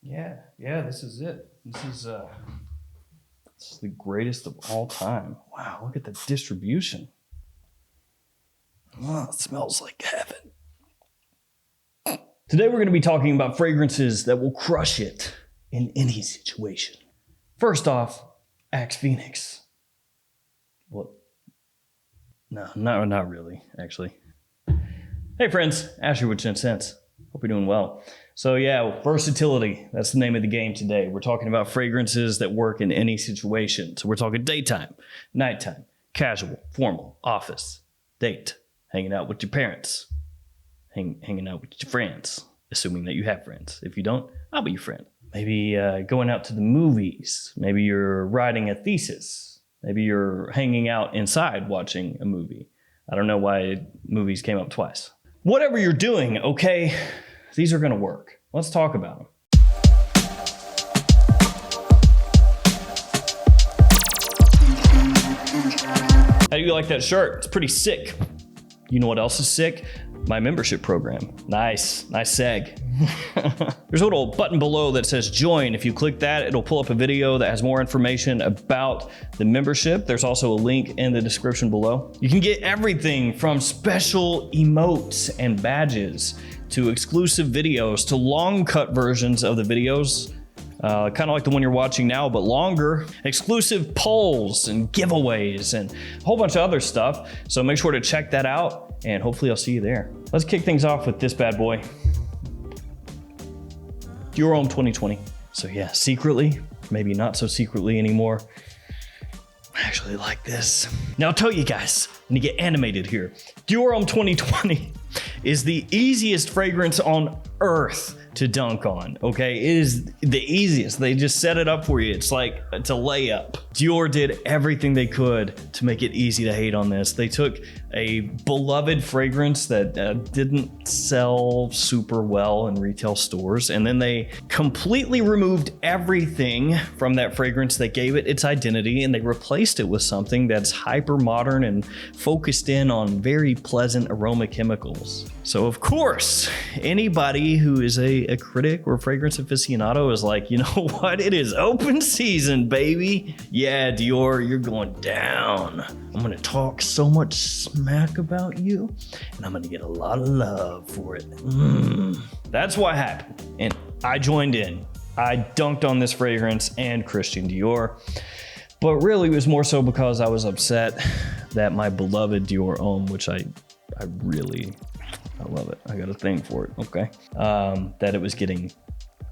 Yeah, this is it. This is the greatest of all time. Wow, look at the distribution. Oh, it smells like heaven. Today we're going to be talking about fragrances that will crush it in any situation. First off, Axe Phoenix. What? No, not really, actually. Hey friends, Asher with gentsscents. Hope you're doing well. So yeah, versatility, that's the name of the game today. We're talking about fragrances that work in any situation. So we're talking daytime, nighttime, casual, formal, office, date, hanging out with your parents, hanging out with your friends, assuming that you have friends. If you don't, I'll be your friend. Maybe going out to the movies. Maybe you're writing a thesis. Maybe you're hanging out inside watching a movie. I don't know why movies came up twice. Whatever you're doing, okay, these are gonna work. Let's talk about them. How do you like that shirt? It's pretty sick. You know what else is sick? My membership program. Nice seg. There's a little button below that says join. If you click that, it'll pull up a video that has more information about the membership. There's also a link in the description below. You can get everything from special emotes and badges to exclusive videos to long cut versions of the videos. Kind of like the one you're watching now, but longer. Exclusive polls and giveaways and a whole bunch of other stuff. So make sure to check that out and hopefully I'll see you there. Let's kick things off with this bad boy. Dior Homme 2020. So yeah, secretly, maybe not so secretly anymore, I actually like this. Now I'll tell you guys, when you get animated here, Dior Homme 2020 is the easiest fragrance on earth to dunk on, okay? It is the easiest. They just set it up for you. It's like, it's a layup. Dior did everything they could to make it easy to hate on this. They took a beloved fragrance that didn't sell super well in retail stores, and then they completely removed everything from that fragrance that gave it its identity, and they replaced it with something that's hyper modern and focused in on very pleasant aroma chemicals. So of course, anybody who is a critic or fragrance aficionado is like, you know what? It is open season, baby. Yeah, Dior, you're going down. I'm gonna talk so much smack about you, and I'm gonna get a lot of love for it. That's what happened, and I joined in. I dunked on this fragrance and Christian Dior, but really it was more so because I was upset that my beloved Dior Homme, which I love it. I got a thing for it, okay? That it was getting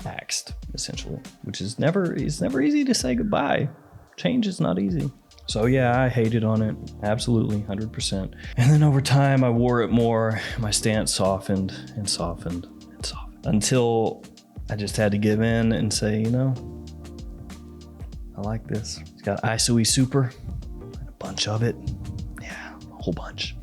axed, essentially, which is never easy to say goodbye. Change is not easy. So yeah, I hated on it, absolutely, 100%. And then over time, I wore it more. My stance softened and softened and softened until I just had to give in and say, you know, I like this. It's got ISOE Super, a bunch of it. Yeah, a whole bunch.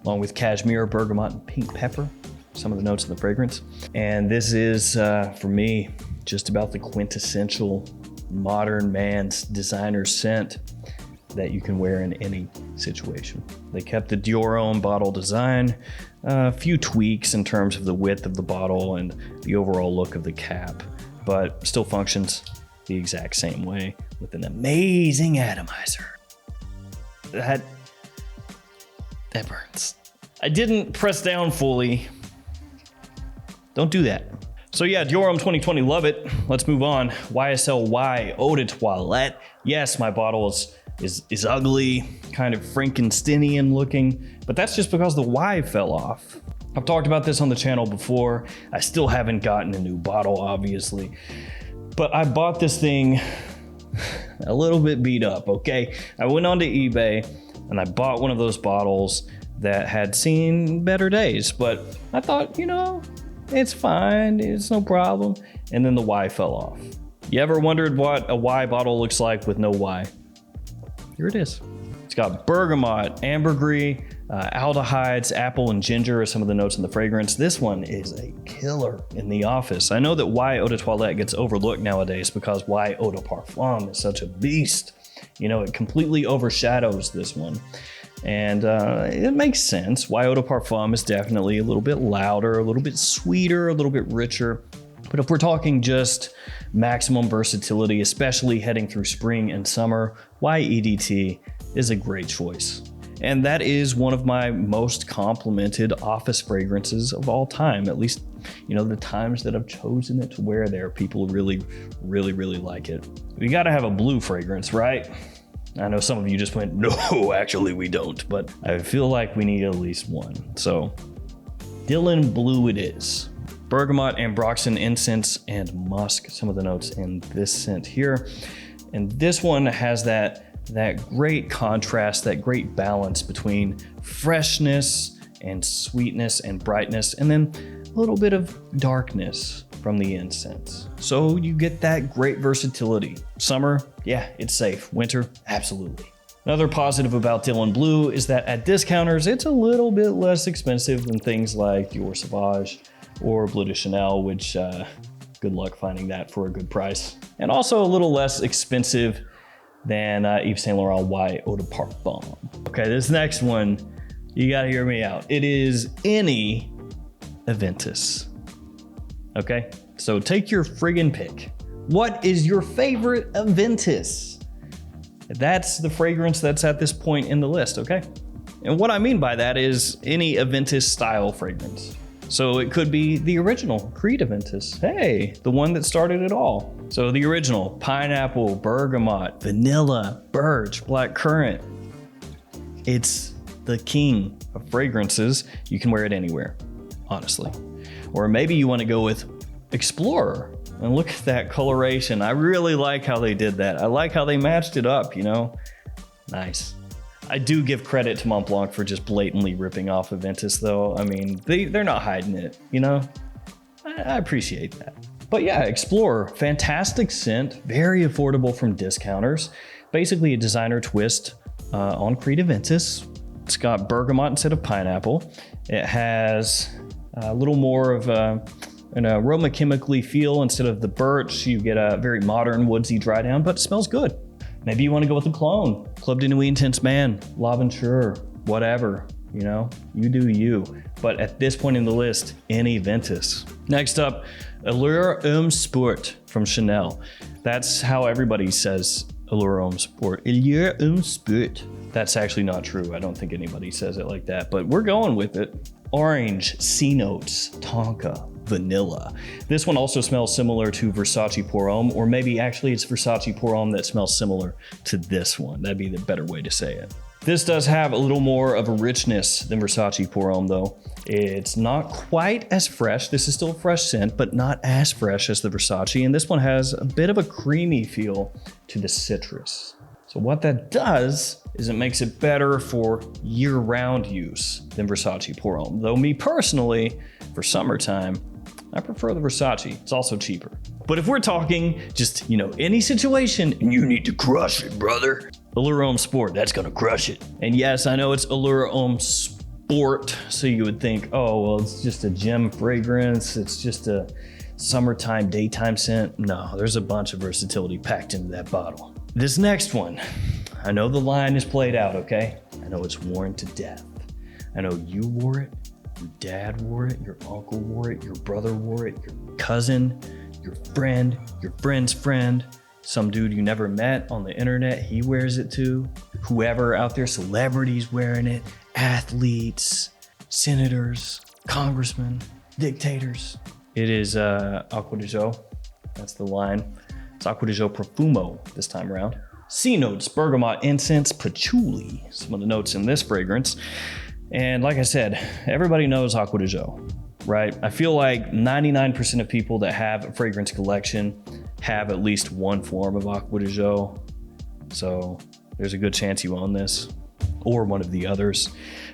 Along with cashmere, bergamot, and pink pepper, some of the notes in the fragrance. And this is, for me, just about the quintessential modern man's designer scent that you can wear in any situation. They kept the Dior Homme bottle design, a few tweaks in terms of the width of the bottle and the overall look of the cap, but still functions the exact same way with an amazing atomizer. That burns. I didn't press down fully. Don't do that. So yeah, Dior Homme 2020, love it. Let's move on. YSL Eau de Toilette. Yes, my bottle is ugly, kind of Frankensteinian looking, but that's just because the Y fell off. I've talked about this on the channel before. I still haven't gotten a new bottle, obviously, but I bought this thing a little bit beat up, okay? I went onto eBay and I bought one of those bottles that had seen better days, but I thought, you know, it's fine, it's no problem. And then the Y fell off. You ever wondered what a Y bottle looks like with no Y? Here it is. It's got bergamot, ambergris, aldehydes, apple, and ginger are some of the notes in the fragrance. This one is a killer in the office. I know that Y Eau de Toilette gets overlooked nowadays because Y Eau de Parfum is such a beast. You know, it completely overshadows this one. And it makes sense. Y Eau de Parfum is definitely a little bit louder, a little bit sweeter, a little bit richer. But if we're talking just maximum versatility, especially heading through spring and summer, why EDT is a great choice. And that is one of my most complimented office fragrances of all time. At least, you know, the times that I've chosen it to wear there, people really like it. We gotta have a blue fragrance, right? I know some of you just went, no, actually we don't, but I feel like we need at least one. So Dylan Blue it is. Bergamot, ambroxan, incense, and musk, some of the notes in this scent here. And this one has that great contrast, that great balance between freshness and sweetness and brightness, and then a little bit of darkness from the incense. So you get that great versatility. Summer, yeah, it's safe. Winter, absolutely. Another positive about Dylan Blue is that at discounters, it's a little bit less expensive than things like Dior Sauvage or Bleu de Chanel, which good luck finding that for a good price. And also a little less expensive than Yves Saint Laurent White Eau de Parfum. Okay, this next one, you gotta hear me out. It is any Aventus. Okay, so take your friggin' pick. What is your favorite Aventus? That's the fragrance that's at this point in the list, okay? And what I mean by that is any Aventus style fragrance. So it could be the original Creed Aventus. Hey, the one that started it all. So the original pineapple, bergamot, vanilla, birch, black currant. It's the king of fragrances. You can wear it anywhere, honestly. Or maybe you want to go with Explorer. And look at that coloration. I really like how they did that. I like how they matched it up, you know? Nice. I do give credit to Montblanc for just blatantly ripping off Aventus though. I mean, they're not hiding it, you know? I appreciate that. But yeah, Explorer, fantastic scent, very affordable from discounters. Basically a designer twist on Creed Aventus. It's got bergamot instead of pineapple. It has a little more of an aroma chemically feel. Instead of the birch, you get a very modern woodsy dry down, but it smells good. Maybe you want to go with a clone. Club de Nuit Intense Man, L'Aventure, whatever, you know, you do you. But at this point in the list, any Aventus. Next up, Allure Homme Sport from Chanel. That's how everybody says Allure Homme Sport. Allure Homme Sport. That's actually not true. I don't think anybody says it like that, but we're going with it. Orange, C notes, tonka, vanilla. This one also smells similar to Versace Pour Homme, or maybe actually it's Versace Pour Homme that smells similar to this one. That'd be the better way to say it. This does have a little more of a richness than Versace Pour Homme though. It's not quite as fresh. This is still a fresh scent, but not as fresh as the Versace. And this one has a bit of a creamy feel to the citrus. So what that does is it makes it better for year-round use than Versace Pour Homme. Though me personally, for summertime, I prefer the Versace. It's also cheaper. But if we're talking just, you know, any situation and you need to crush it, brother, Allure Homme Sport, that's gonna crush it. And yes, I know it's Allure Homme Sport, so you would think, oh, well, it's just a gem fragrance. It's just a summertime, daytime scent. No, there's a bunch of versatility packed into that bottle. This next one, I know the line is played out, okay? I know it's worn to death. I know you wore it, your dad wore it, your uncle wore it, your brother wore it, your cousin, your friend's friend, some dude you never met on the internet, he wears it too. Whoever out there, celebrities wearing it, athletes, senators, congressmen, dictators. It is Acqua di Gio, that's the line. It's Acqua di Gio Profumo this time around. C notes, bergamot, incense, patchouli, some of the notes in this fragrance. And like I said, everybody knows Acqua di Gio, right? I feel like 99% of people that have a fragrance collection have at least one form of Acqua di Gio. So there's a good chance you own this or one of the others.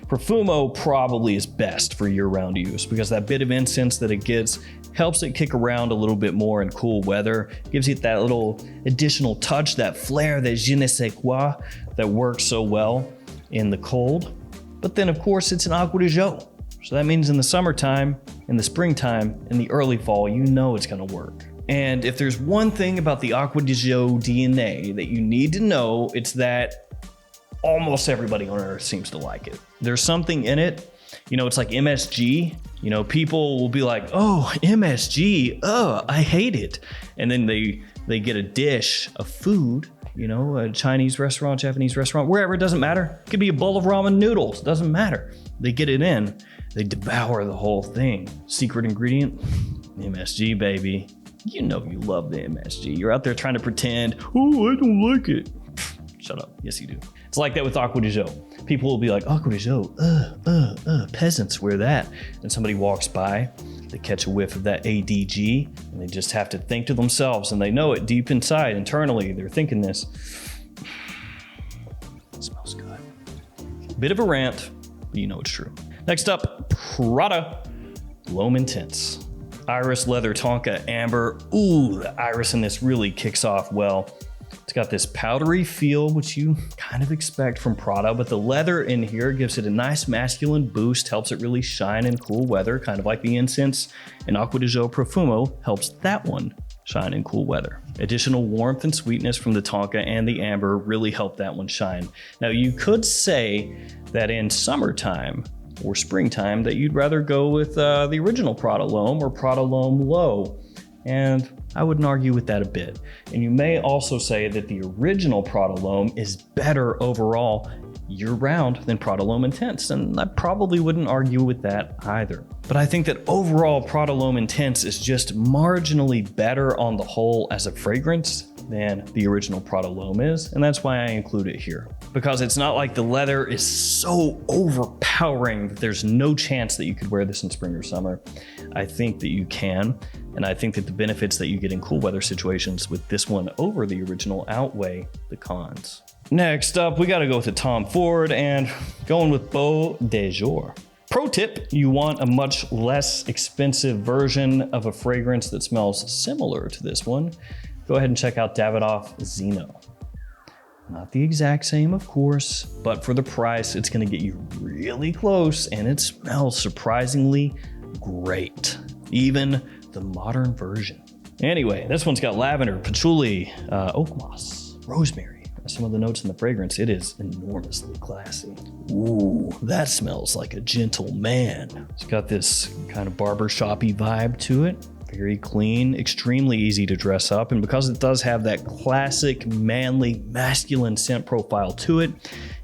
Profumo probably is best for year-round use because that bit of incense that it gets helps it kick around a little bit more in cool weather, gives it that little additional touch, that flair, that je ne sais quoi that works so well in the cold. But then of course it's an Acqua di Gio. So that means in the summertime, in the springtime, in the early fall, you know it's gonna work. And if there's one thing about the Acqua di Gio DNA that you need to know, it's that almost everybody on earth seems to like it. There's something in it You know, it's like MSG. You know, people will be like, oh, MSG, oh, I hate it. And then they get a dish of food, you know, a Chinese restaurant, Japanese restaurant, wherever, it doesn't matter. It could be a bowl of ramen noodles, doesn't matter. They get it in, they devour the whole thing. Secret ingredient, MSG, baby. You know you love the MSG. You're out there trying to pretend, oh, I don't like it. Shut up. Yes, you do. It's like that with Acqua di Gio. People will be like, Acqua di Gio, peasants wear that. And somebody walks by, they catch a whiff of that ADG, and they just have to think to themselves, and they know it deep inside, internally, they're thinking this. It smells good. Bit of a rant, but you know it's true. Next up, Prada L'Homme Intense. Iris leather tonka amber. Ooh, the iris in this really kicks off well. It's got this powdery feel, which you kind of expect from Prada, but the leather in here gives it a nice masculine boost, helps it really shine in cool weather, kind of like the incense in Acqua di Gio Profumo helps that one shine in cool weather. Additional warmth and sweetness from the tonka and the amber really help that one shine. Now, you could say that in summertime or springtime that you'd rather go with the original Prada L'Homme or Prada L'Homme Low, and I wouldn't argue with that a bit. And you may also say that the original Prada L'Homme is better overall year-round than Prada L'Homme Intense, and I probably wouldn't argue with that either. But I think that overall Prada L'Homme Intense is just marginally better on the whole as a fragrance than the original Prada L'Homme is, and that's why I include it here. Because it's not like the leather is so overpowering that there's no chance that you could wear this in spring or summer. I think that you can, and I think that the benefits that you get in cool weather situations with this one over the original outweigh the cons. Next up, we gotta go with the Tom Ford and going with Beau de Jour. Pro tip, you want a much less expensive version of a fragrance that smells similar to this one. Go ahead and check out Davidoff Zeno. Not the exact same, of course, but for the price, it's gonna get you really close, and it smells surprisingly great. Even the modern version. Anyway, this one's got lavender, patchouli, oak moss, rosemary. Some of the notes in the fragrance, it is enormously classy. Ooh, that smells like a gentle man. It's got this kind of barbershop-y vibe to it. Very clean, extremely easy to dress up, and because it does have that classic, manly, masculine scent profile to it,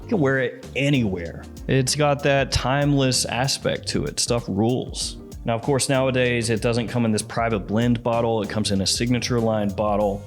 you can wear it anywhere. It's got that timeless aspect to it. Stuff rules. Now, of course, nowadays, it doesn't come in this private blend bottle. It comes in a signature line bottle,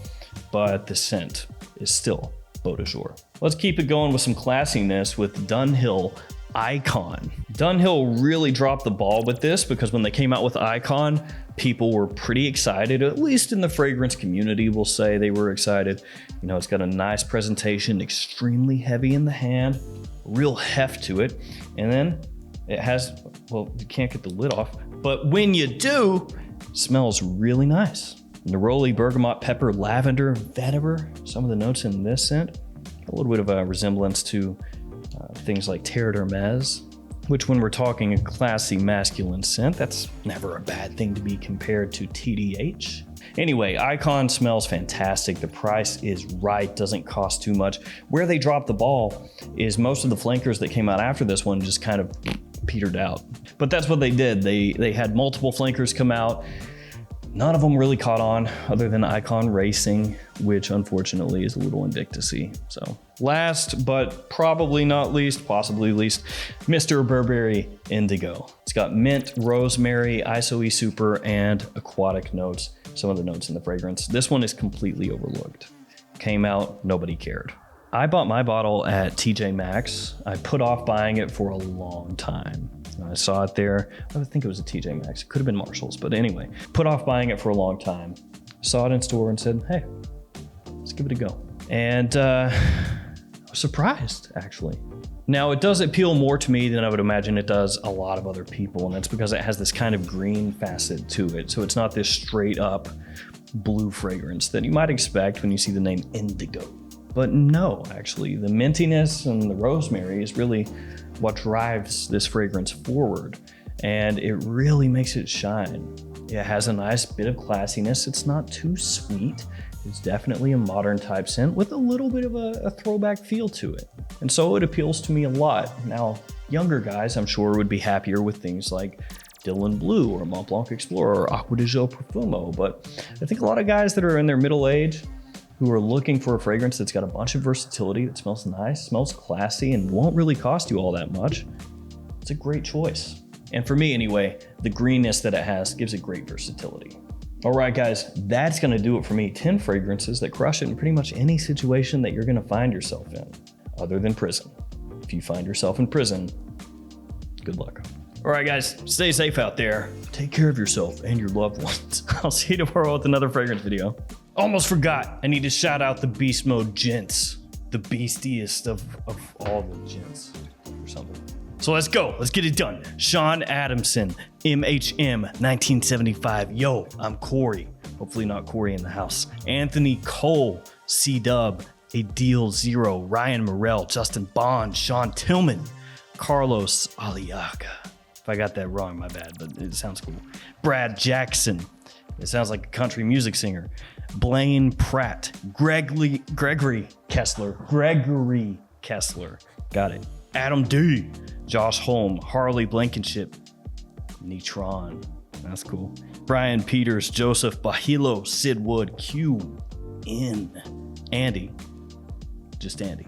but the scent is still Beau de Jour. Let's keep it going with some classiness with Dunhill Icon. Dunhill really dropped the ball with this because when they came out with Icon, people were pretty excited, at least in the fragrance community will say they were excited. You know, it's got a nice presentation, extremely heavy in the hand, real heft to it. And then it has, well, you can't get the lid off, but when you do, it smells really nice. Neroli, bergamot, pepper, lavender, vetiver. Some of the notes in this scent, a little bit of a resemblance to things like Terre d'Hermès, which when we're talking a classy masculine scent, that's never a bad thing to be compared to TDH. Anyway, Icon smells fantastic. The price is right, doesn't cost too much. Where they dropped the ball is most of the flankers that came out after this one just kind of petered out. But that's what they did. They had multiple flankers come out. None of them really caught on other than Icon Racing, which unfortunately is a little indictacy. So last, but probably not least, possibly least, Mr. Burberry Indigo. It's got mint, rosemary, ISOE super, and aquatic notes. Some of the notes in the fragrance. This one is completely overlooked. Came out, nobody cared. I bought my bottle at TJ Maxx. I put off buying it for a long time. I saw it there. I think it was a TJ Maxx. It could have been Marshall's, but anyway, put off buying it for a long time. Saw it in store and said, hey, let's give it a go. And I was surprised, actually. Now, it does appeal more to me than I would imagine it does a lot of other people, and that's because it has this kind of green facet to it. So it's not this straight up blue fragrance that you might expect when you see the name Indigo. But no, actually, the mintiness and the rosemary is really what drives this fragrance forward, and it really makes it shine. It has a nice bit of classiness. It's not too sweet. It's definitely a modern type scent with a little bit of a throwback feel to it. And so it appeals to me a lot. Now, younger guys, I'm sure, would be happier with things like Dylan Blue or Mont Blanc Explorer or Acqua di Gio Profumo. But I think a lot of guys that are in their middle age who are looking for a fragrance that's got a bunch of versatility, that smells nice, smells classy, and won't really cost you all that much, it's a great choice. And for me anyway, the greenness that it has gives it great versatility. All right, guys, that's gonna do it for me. 10 fragrances that crush it in pretty much any situation that you're gonna find yourself in, other than prison. If you find yourself in prison, good luck. All right, guys, stay safe out there. Take care of yourself and your loved ones. I'll see you tomorrow with another fragrance video. Almost forgot, I need to shout out the Beast Mode Gents, the beastiest of all the gents or something. So let's go, let's get it done. Sean Adamson, MHM 1975. Yo, I'm Corey. Hopefully not Corey in the house. Anthony Cole, C-Dub, A Deal Zero, Ryan Morrell, Justin Bond, Sean Tillman, Carlos Aliaga. If I got that wrong, my bad, but it sounds cool. Brad Jackson. It sounds like a country music singer. Blaine Pratt. Gregory Kessler. Got it. Adam D. Josh Holm. Harley Blankenship. Neutron. That's cool. Brian Peters. Joseph Bahilo. Sid Wood. Q. N. Andy. Just Andy.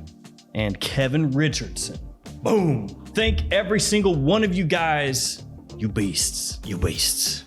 And Kevin Richardson. Boom. Thank every single one of you guys. You beasts. You beasts.